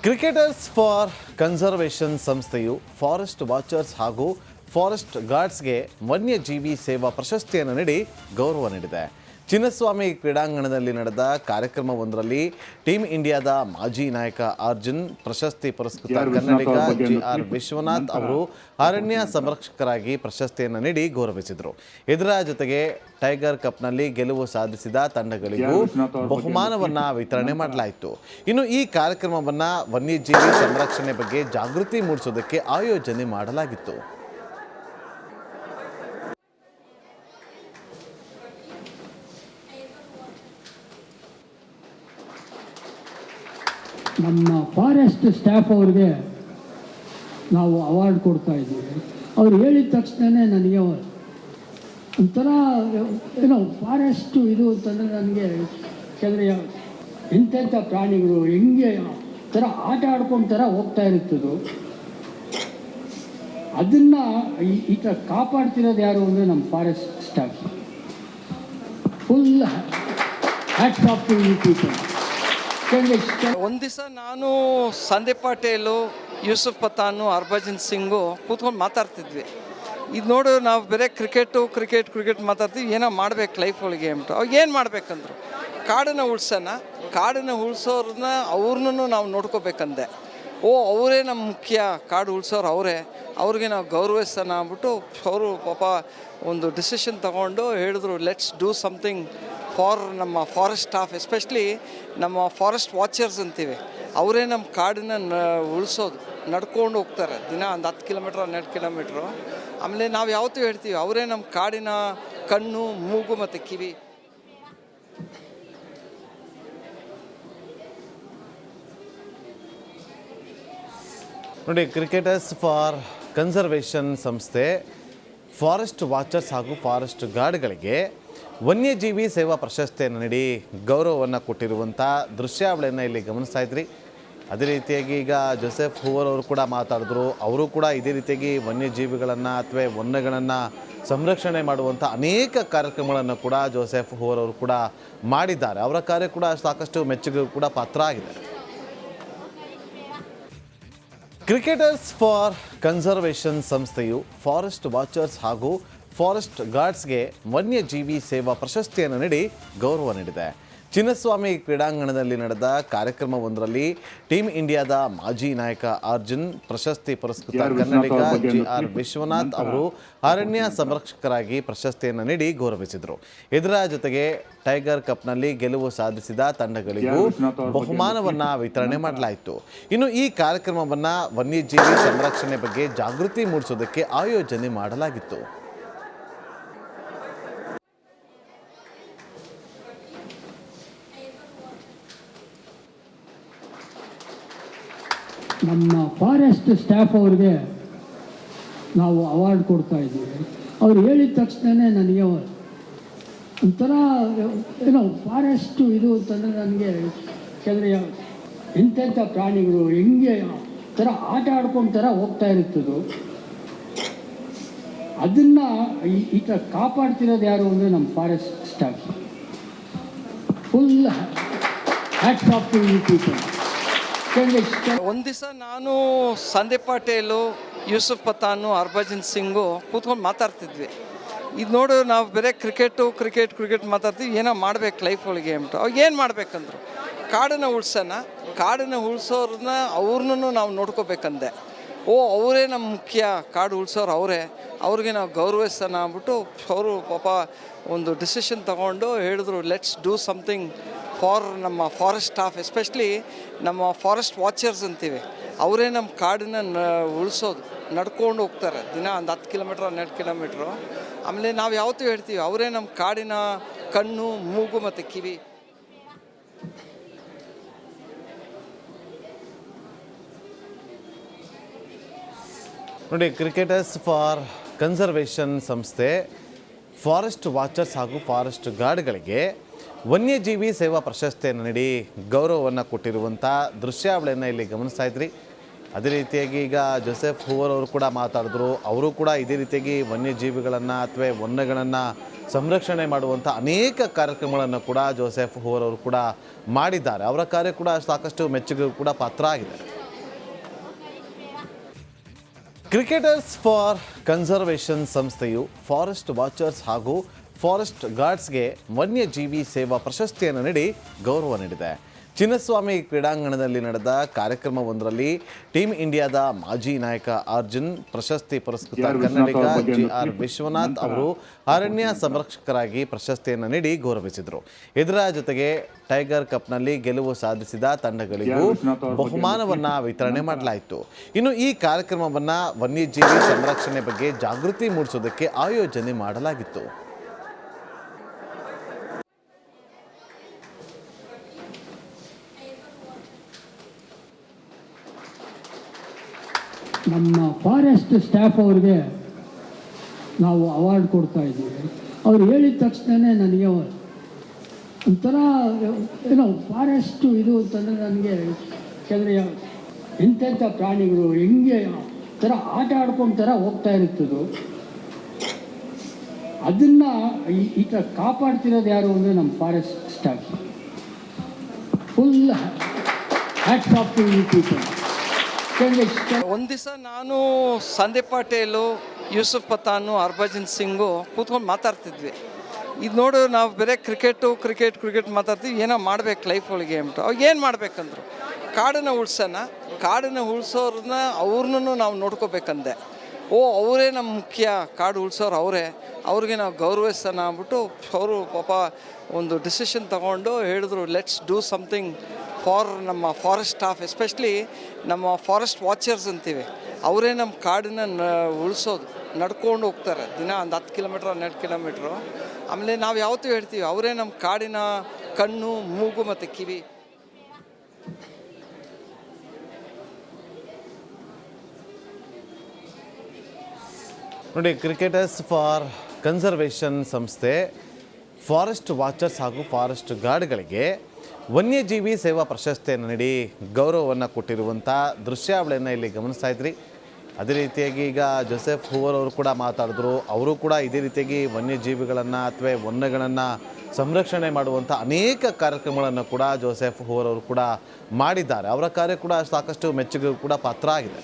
Cricketers for conservation ಸಂಸ್ಥೆಯು forest watchers ಹಾಗೂ forest ಗಾರ್ಡ್ಸ್ಗೆ ವನ್ಯಜೀವಿ ಸೇವಾ ಪ್ರಶಸ್ತಿಯನ್ನು ನೀಡಿ ಗೌರವ ನೀಡಿದೆ. ಚಿನ್ನಸ್ವಾಮಿ ಕ್ರೀಡಾಂಗಣದಲ್ಲಿ ನಡೆದ ಕಾರ್ಯಕ್ರಮವೊಂದರಲ್ಲಿ ಟೀಮ್ ಇಂಡಿಯಾದ ಮಾಜಿ ನಾಯಕ ಅರ್ಜುನ್, ಪ್ರಶಸ್ತಿ ಪುರಸ್ಕೃತ ಕನ್ನಡಿಗ ಜಿ.ಆರ್. ವಿಶ್ವನಾಥ್ ಅವರು ಅರಣ್ಯ ಸಂರಕ್ಷಕರಾಗಿ ಪ್ರಶಸ್ತಿಯನ್ನು ನೀಡಿ ಗೌರವಿಸಿದರು. ಇದರ ಜೊತೆಗೆ ಟೈಗರ್ ಕಪ್ನಲ್ಲಿ ಗೆಲುವು ಸಾಧಿಸಿದ ತಂಡಗಳಿಗೂ ಬಹುಮಾನವನ್ನು ವಿತರಣೆ ಮಾಡಲಾಯಿತು. ಇನ್ನು ಈ ಕಾರ್ಯಕ್ರಮವನ್ನು ವನ್ಯಜೀವಿ ಸಂರಕ್ಷಣೆ ಬಗ್ಗೆ ಜಾಗೃತಿ ಮೂಡಿಸೋದಕ್ಕೆ ಆಯೋಜನೆ ಮಾಡಲಾಗಿತ್ತು. ನಮ್ಮ ಫಾರೆಸ್ಟ್ ಸ್ಟಾಫ್ ಅವ್ರಿಗೆ ನಾವು ಅವಾರ್ಡ್ ಕೊಡ್ತಾ ಇದ್ದೀವಿ. ಅವ್ರು ಹೇಳಿದ ತಕ್ಷಣವೇ ನನಗೆ ಒಂಥರ ಏನೋ ಫಾರೆಸ್ಟು ಇದು ಅಂತಂದರೆ ನನಗೆ ಕೆಲವೇ ಇಂಥ ಪ್ರಾಣಿಗಳು ಹೆಂಗೆ ಥರ ಆಟ ಆಡ್ಕೊಂಡು ಥರ ಹೋಗ್ತಾ ಇರುತ್ತದು. ಅದನ್ನು ಈ ಥರ ಕಾಪಾಡ್ತಿರೋದು ಯಾರು ಅಂದರೆ ನಮ್ಮ forest staff. Full hats off to you people. ಒಂದು ದಿವಸ ನಾನು ಸಂದೀಪ್ ಪಾಟೇಲು, ಯೂಸುಫ್ ಪತಾನು, ಹರ್ಭಜನ್ ಸಿಂಗು ಕೂತ್ಕೊಂಡು ಮಾತಾಡ್ತಿದ್ವಿ. ಇದು ನೋಡು, ನಾವು ಬೇರೆ ಕ್ರಿಕೆಟ್ ಮಾತಾಡ್ತೀವಿ, ಏನೋ ಮಾಡ್ಬೇಕು ಲೈಫ್ ಒಳಗೆ ಅಂದ್ಬಿಟ್ಟು. ಅವಾಗ ಏನು ಮಾಡ್ಬೇಕಂದ್ರು, ಕಾಡನ್ನು ಉಳಿಸೋರನ್ನ ಅವ್ರನ್ನೂ ನಾವು ನೋಡ್ಕೋಬೇಕಂದೆ. ಅವರೇ ನಮ್ಮ ಮುಖ್ಯ, ಕಾಡು ಉಳಿಸೋರು ಅವರೇ, ಅವ್ರಿಗೆ ನಾವು ಗೌರವಿಸೋಣ ಅಂದ್ಬಿಟ್ಟು ಅವರು ಪಾಪ ಒಂದು ಡಿಸಿಷನ್ ತಗೊಂಡು ಹೇಳಿದ್ರು, ಲೆಟ್ಸ್ ಡೂ ಸಮಥಿಂಗ್ ಫಾರ್ ನಮ್ಮ ಫಾರೆಸ್ಟ್ ಸ್ಟಾಫ್, ಎಸ್ಪೆಷಲಿ ನಮ್ಮ ಫಾರೆಸ್ಟ್ ವಾಚರ್ಸ್ ಅಂತೀವಿ. ಅವರೇ ನಮ್ಮ ಕಾಡನ್ನ ಉಳಿಸೋದು, ನಡ್ಕೊಂಡು ಹೋಗ್ತಾರೆ ದಿನ ಒಂದು 10 ಕಿಲೋಮೀಟ್ರ್ 12 ಕಿಲೋಮೀಟ್ರು. ಆಮೇಲೆ ನಾವು ಯಾವತ್ತೂ ಹೇಳ್ತೀವಿ, ಅವರೇ ನಮ್ಮ ಕಾಡಿನ ಕಣ್ಣು, ಮೂಗು ಮತ್ತು ಕಿವಿ. ನೋಡಿ, ಕ್ರಿಕೆಟರ್ಸ್ ಫಾರ್ ಕನ್ಸರ್ವೇಷನ್ ಸಂಸ್ಥೆ ಫಾರೆಸ್ಟ್ ವಾಚರ್ಸ್ ಹಾಗೂ ಫಾರೆಸ್ಟ್ ಗಾರ್ಡ್ಗಳಿಗೆ ವನ್ಯಜೀವಿ ಸೇವಾ ಪ್ರಶಸ್ತಿಯನ್ನು ನೀಡಿ ಗೌರವವನ್ನು ಕೊಟ್ಟಿರುವಂಥ ದೃಶ್ಯಾವಳಿಯನ್ನು ಇಲ್ಲಿ ಗಮನಿಸ್ತಾ ಇದ್ರಿ. ಅದೇ ರೀತಿಯಾಗಿ ಈಗ ಜೋಸೆಫ್ ಹೂವರ್ ಅವರು ಕೂಡ ಮಾತಾಡಿದ್ರು. ಅವರು ಕೂಡ ಇದೇ ರೀತಿಯಾಗಿ ವನ್ಯಜೀವಿಗಳನ್ನು ಅಥವಾ ವನ್ಯಗಳನ್ನು ಸಂರಕ್ಷಣೆ ಮಾಡುವಂಥ ಅನೇಕ ಕಾರ್ಯಕ್ರಮಗಳನ್ನು ಕೂಡ ಜೋಸೆಫ್ ಹೂವರ್ ಅವರು ಕೂಡ ಮಾಡಿದ್ದಾರೆ. ಅವರ ಕಾರ್ಯ ಕೂಡ ಸಾಕಷ್ಟು ಮೆಚ್ಚುಗೆ ಕೂಡ ಪಾತ್ರ ಆಗಿದೆ. ಕ್ರಿಕೆಟರ್ಸ್ ಫಾರ್ ಕನ್ಸರ್ವೇಷನ್ ಸಂಸ್ಥೆಯು ಫಾರೆಸ್ಟ್ ವಾಚರ್ಸ್ ಹಾಗೂ ಫಾರೆಸ್ಟ್ ಗಾರ್ಡ್ಸ್ಗೆ ವನ್ಯಜೀವಿ ಸೇವಾ ಪ್ರಶಸ್ತಿಯನ್ನು ನೀಡಿ ಗೌರವ ನೀಡಿದೆ. ಚಿನ್ನಸ್ವಾಮಿ ಕ್ರೀಡಾಂಗಣದಲ್ಲಿ ನಡೆದ ಕಾರ್ಯಕ್ರಮವೊಂದರಲ್ಲಿ ಟೀಮ್ ಇಂಡಿಯಾದ ಮಾಜಿ ನಾಯಕ ಅರ್ಜುನ್, ಪ್ರಶಸ್ತಿ ಪುರಸ್ಕೃತ ಕನ್ನಡಿಗ ಜಿ.ಆರ್. ವಿಶ್ವನಾಥ್ ಅವರು ಅರಣ್ಯ ಸಂರಕ್ಷಕರಾಗಿ ಪ್ರಶಸ್ತಿಯನ್ನು ನೀಡಿ ಗೌರವಿಸಿದರು. ಇದರ ಜೊತೆಗೆ ಟೈಗರ್ ಕಪ್ನಲ್ಲಿ ಗೆಲುವು ಸಾಧಿಸಿದ ತಂಡಗಳಿಗೂ ಬಹುಮಾನವನ್ನು ವಿತರಣೆ ಮಾಡಲಾಯಿತು. ಇನ್ನು ಈ ಕಾರ್ಯಕ್ರಮವನ್ನು ವನ್ಯಜೀವಿ ಸಂರಕ್ಷಣೆ ಬಗ್ಗೆ ಜಾಗೃತಿ ಮೂಡಿಸೋದಕ್ಕೆ ಆಯೋಜನೆ ಮಾಡಲಾಗಿತ್ತು. ನಮ್ಮ ಫಾರೆಸ್ಟ್ ಸ್ಟಾಫ್ ಅವ್ರಿಗೆ ನಾವು ಅವಾರ್ಡ್ ಕೊಡ್ತಾ ಇದ್ದೀವಿ. ಅವ್ರು ಹೇಳಿದ ತಕ್ಷಣವೇ ನನಗೆ ಒಂಥರ ಏನೋ ಫಾರೆಸ್ಟು ಇದು ಅಂತಂದರೆ ನನಗೆ ಕೆಲವೇ ಇಂಥ ಪ್ರಾಣಿಗಳು ಹೆಂಗೆ ಥರ ಆಟ ಆಡ್ಕೊಂಡು ಥರ ಹೋಗ್ತಾ ಇರುತ್ತದು. ಅದನ್ನು ಈ ಥರ ಕಾಪಾಡ್ತಿರೋದು ಯಾರು ಅಂದರೆ ನಮ್ಮ forest staff. Full hats off to you people. ಒಂದು ದಿವಸ ನಾನು ಸಂದೀಪ್ ಪಾಟೇಲು, ಯೂಸುಫ್ ಪತಾನು, ಹರ್ಭಜನ್ ಸಿಂಗು ಕೂತ್ಕೊಂಡು ಮಾತಾಡ್ತಿದ್ವಿ. ಇದು ನೋಡು, ನಾವು ಬೇರೆ ಕ್ರಿಕೆಟ್ ಮಾತಾಡ್ತೀವಿ, ಏನೋ ಮಾಡ್ಬೇಕು ಲೈಫ್ ಒಳಗೆ ಅಂದ್ಬಿಟ್ಟು. ಅವಾಗ ಏನು ಮಾಡ್ಬೇಕಂದ್ರು, ಕಾಡನ್ನು ಉಳಿಸೋರನ್ನ ಅವ್ರನ್ನೂ ನಾವು ನೋಡ್ಕೋಬೇಕಂದೆ. ಅವರೇ ನಮ್ಮ ಮುಖ್ಯ, ಕಾಡು ಉಳಿಸೋರು ಅವರೇ, ಅವ್ರಿಗೆ ನಾವು ಗೌರವಿಸೋಣ ಅಂದ್ಬಿಟ್ಟು ಅವರು ಪಾಪ ಒಂದು ಡಿಸಿಷನ್ ತಗೊಂಡು ಹೇಳಿದ್ರು, ಲೆಟ್ಸ್ ಡೂ ಸಮಥಿಂಗ್ ಫಾರ್ ನಮ್ಮ ಫಾರೆಸ್ಟ್ ಸ್ಟಾಫ್, ಎಸ್ಪೆಷಲಿ ನಮ್ಮ ಫಾರೆಸ್ಟ್ ವಾಚರ್ಸ್ ಅಂತೀವಿ. ಅವರೇ ನಮ್ಮ ಕಾಡನ್ನ ಉಳಿಸೋದು, ನಡ್ಕೊಂಡು ಹೋಗ್ತಾರೆ ದಿನ ಒಂದು 10 ಕಿಲೋಮೀಟ್ರ್ 12 ಕಿಲೋಮೀಟ್ರು. ಆಮೇಲೆ ನಾವು ಯಾವತ್ತೂ ಹೇಳ್ತೀವಿ, ಅವರೇ ನಮ್ಮ ಕಾಡಿನ ಕಣ್ಣು, ಮೂಗು ಮತ್ತು ಕಿವಿ. ನೋಡಿ, ಕ್ರಿಕೆಟರ್ಸ್ ಫಾರ್ ಕನ್ಸರ್ವೇಷನ್ ಸಂಸ್ಥೆ ಫಾರೆಸ್ಟ್ ವಾಚರ್ಸ್ ಹಾಗೂ ಫಾರೆಸ್ಟ್ ಗಾರ್ಡ್ಗಳಿಗೆ ವನ್ಯಜೀವಿ ಸೇವಾ ಪ್ರಶಸ್ತಿಯನ್ನು ನೀಡಿ ಗೌರವವನ್ನು ಕೊಟ್ಟಿರುವಂಥ ದೃಶ್ಯಾವಳಿಯನ್ನು ಇಲ್ಲಿ ಗಮನಿಸ್ತಾ ಇದ್ರಿ. ಅದೇ ರೀತಿಯಾಗಿ ಈಗ ಜೋಸೆಫ್ ಹೂವರ್ ಅವರು ಕೂಡ ಮಾತಾಡಿದ್ರು. ಅವರು ಕೂಡ ಇದೇ ರೀತಿಯಾಗಿ ವನ್ಯಜೀವಿಗಳನ್ನು ಅಥವಾ ವನ್ಯಗಳನ್ನು ಸಂರಕ್ಷಣೆ ಮಾಡುವಂಥ ಅನೇಕ ಕಾರ್ಯಕ್ರಮಗಳನ್ನು ಕೂಡ ಜೋಸೆಫ್ ಹೂವರ್ ಅವರು ಕೂಡ ಮಾಡಿದ್ದಾರೆ. ಅವರ ಕಾರ್ಯ ಕೂಡ ಸಾಕಷ್ಟು ಮೆಚ್ಚುಗೆ ಕೂಡ ಪಾತ್ರ ಆಗಿದೆ. ಕ್ರಿಕೆಟರ್ಸ್ ಫಾರ್ ಕನ್ಸರ್ವೇಷನ್ ಸಂಸ್ಥೆಯು ಫಾರೆಸ್ಟ್ ವಾಚರ್ಸ್ ಹಾಗೂ ಫಾರೆಸ್ಟ್ ಗಾರ್ಡ್ಸ್ಗೆ ವನ್ಯಜೀವಿ ಸೇವಾ ಪ್ರಶಸ್ತಿಯನ್ನು ನೀಡಿ ಗೌರವ ನೀಡಿದೆ. ಚಿನ್ನಸ್ವಾಮಿ ಕ್ರೀಡಾಂಗಣದಲ್ಲಿ ನಡೆದ ಕಾರ್ಯಕ್ರಮವೊಂದರಲ್ಲಿ ಟೀಮ್ ಇಂಡಿಯಾದ ಮಾಜಿ ನಾಯಕ ಅರ್ಜುನ್, ಪ್ರಶಸ್ತಿ ಪುರಸ್ಕೃತ ಕನ್ನಡಿಗ GR ವಿಶ್ವನಾಥ್ ಅವರು ಅರಣ್ಯ ಸಂರಕ್ಷಕರಾಗಿ ಪ್ರಶಸ್ತಿಯನ್ನು ನೀಡಿ ಗೌರವಿಸಿದರು. ಇದರ ಜೊತೆಗೆ ಟೈಗರ್ ಕಪ್ನಲ್ಲಿ ಗೆಲುವು ಸಾಧಿಸಿದ ತಂಡಗಳಿಗೂ ಬಹುಮಾನವನ್ನ ವಿತರಣೆ ಮಾಡಲಾಯಿತು. ಇನ್ನು ಈ ಕಾರ್ಯಕ್ರಮವನ್ನು ವನ್ಯಜೀವಿ ಸಂರಕ್ಷಣೆ ಬಗ್ಗೆ ಜಾಗೃತಿ ಮೂಡಿಸೋದಕ್ಕೆ ಆಯೋಜನೆ ಮಾಡಲಾಗಿತ್ತು. ನಮ್ಮ ಫಾರೆಸ್ಟ್ ಸ್ಟಾಫ್ ಅವ್ರಿಗೆ ನಾವು ಅವಾರ್ಡ್ ಕೊಡ್ತಾ ಇದ್ದೀವಿ. ಅವ್ರು ಹೇಳಿದ ತಕ್ಷಣವೇ ನನಗೆ ಒಂಥರ ಏನೋ ಫಾರೆಸ್ಟು ಇದು ಅಂತಂದರೆ ನನಗೆ ಕೆಲವೇ ಎಂತೆಂಥ ಪ್ರಾಣಿಗಳು ಹೆಂಗೆ ಥರ ಆಟ ಆಡ್ಕೊಂಡು ಥರ ಹೋಗ್ತಾ ಇರುತ್ತದು. ಅದನ್ನು ಈ ಥರ ಕಾಪಾಡ್ತಿರೋದು ಯಾರು ಅಂದರೆ ನಮ್ಮ forest staff. Full hats off to you people. ಒಂದು ದಿವಸ ನಾನು ಸಂದೀಪ್ ಪಾಟೇಲು, ಯೂಸುಫ್ ಪತಾನು, ಹರ್ಭಜನ್ ಸಿಂಗು ಕೂತ್ಕೊಂಡು ಮಾತಾಡ್ತಿದ್ವಿ. ಇದು ನೋಡು, ನಾವು ಬೇರೆ ಕ್ರಿಕೆಟ್ ಮಾತಾಡ್ತೀವಿ, ಏನೋ ಮಾಡ್ಬೇಕು ಲೈಫ್ ಒಳಗೆ ಅಂದ್ಬಿಟ್ಟು. ಅವಾಗ ಏನು ಮಾಡ್ಬೇಕಂದ್ರು, ಕಾಡನ್ನು ಉಳಿಸೋರನ್ನ ಅವ್ರನ್ನೂ ನಾವು ನೋಡ್ಕೋಬೇಕಂದೆ. ಅವರೇ ನಮ್ಮ ಮುಖ್ಯ, ಕಾಡು ಉಳಿಸೋರು ಅವ್ರಿಗೆ ನಾವು ಗೌರವಿಸೋಣ ಅಂದ್ಬಿಟ್ಟು ಅವರು ಪಾಪ ಒಂದು ಡಿಸಿಷನ್ ತಗೊಂಡು ಹೇಳಿದ್ರು, ಲೆಟ್ಸ್ ಡೂ ಸಮಥಿಂಗ್ ಫಾರ್ ನಮ್ಮ ಫಾರೆಸ್ಟ್ ಸ್ಟಾಫ್, ಎಸ್ಪೆಷಲಿ ನಮ್ಮ ಫಾರೆಸ್ಟ್ ವಾಚರ್ಸ್ ಅಂತೀವಿ. ಅವರೇ ನಮ್ಮ ಕಾಡನ್ನು ಉಳಿಸೋದು, ನಡ್ಕೊಂಡು ಹೋಗ್ತಾರೆ ದಿನ ಒಂದು 10 ಕಿಲೋಮೀಟ್ರ್ 12 ಕಿಲೋಮೀಟ್ರು. ಆಮೇಲೆ ನಾವು ಯಾವತ್ತೂ ಹೇಳ್ತೀವಿ, ಅವರೇ ನಮ್ಮ ಕಾಡಿನ ಕಣ್ಣು, ಮೂಗು ಮತ್ತು ಕಿವಿ. ನೋಡಿ, ಕ್ರಿಕೆಟರ್ಸ್ ಫಾರ್ ಕನ್ಸರ್ವೇಷನ್ ಸಂಸ್ಥೆ ಫಾರೆಸ್ಟ್ ವಾಚರ್ಸ್ ಹಾಗೂ ಫಾರೆಸ್ಟ್ ಗಾರ್ಡ್ಗಳಿಗೆ ವನ್ಯಜೀವಿ ಸೇವಾ ಪ್ರಶಸ್ತಿಯನ್ನು ನೀಡಿ ಗೌರವವನ್ನು ಕೊಟ್ಟಿರುವಂಥ ದೃಶ್ಯಾವಳಿಯನ್ನು ಇಲ್ಲಿ ಗಮನಿಸ್ತಾ ಇದ್ರಿ. ಅದೇ ರೀತಿಯಾಗಿ ಈಗ ಜೋಸೆಫ್ ಹೂವರ್ ಅವರು ಕೂಡ ಮಾತಾಡಿದ್ರು. ಅವರು ಕೂಡ ಇದೇ ರೀತಿಯಾಗಿ ವನ್ಯಜೀವಿಗಳನ್ನು ಅಥವಾ ವನ್ಯಗಳನ್ನು ಸಂರಕ್ಷಣೆ ಮಾಡುವಂಥ ಅನೇಕ ಕಾರ್ಯಕ್ರಮಗಳನ್ನು ಕೂಡ ಜೋಸೆಫ್ ಹೂವರ್ ಅವರು ಕೂಡ ಮಾಡಿದ್ದಾರೆ. ಅವರ ಕಾರ್ಯ ಕೂಡ ಸಾಕಷ್ಟು ಮೆಚ್ಚುಗೆ ಕೂಡ ಪಾತ್ರ ಆಗಿದೆ.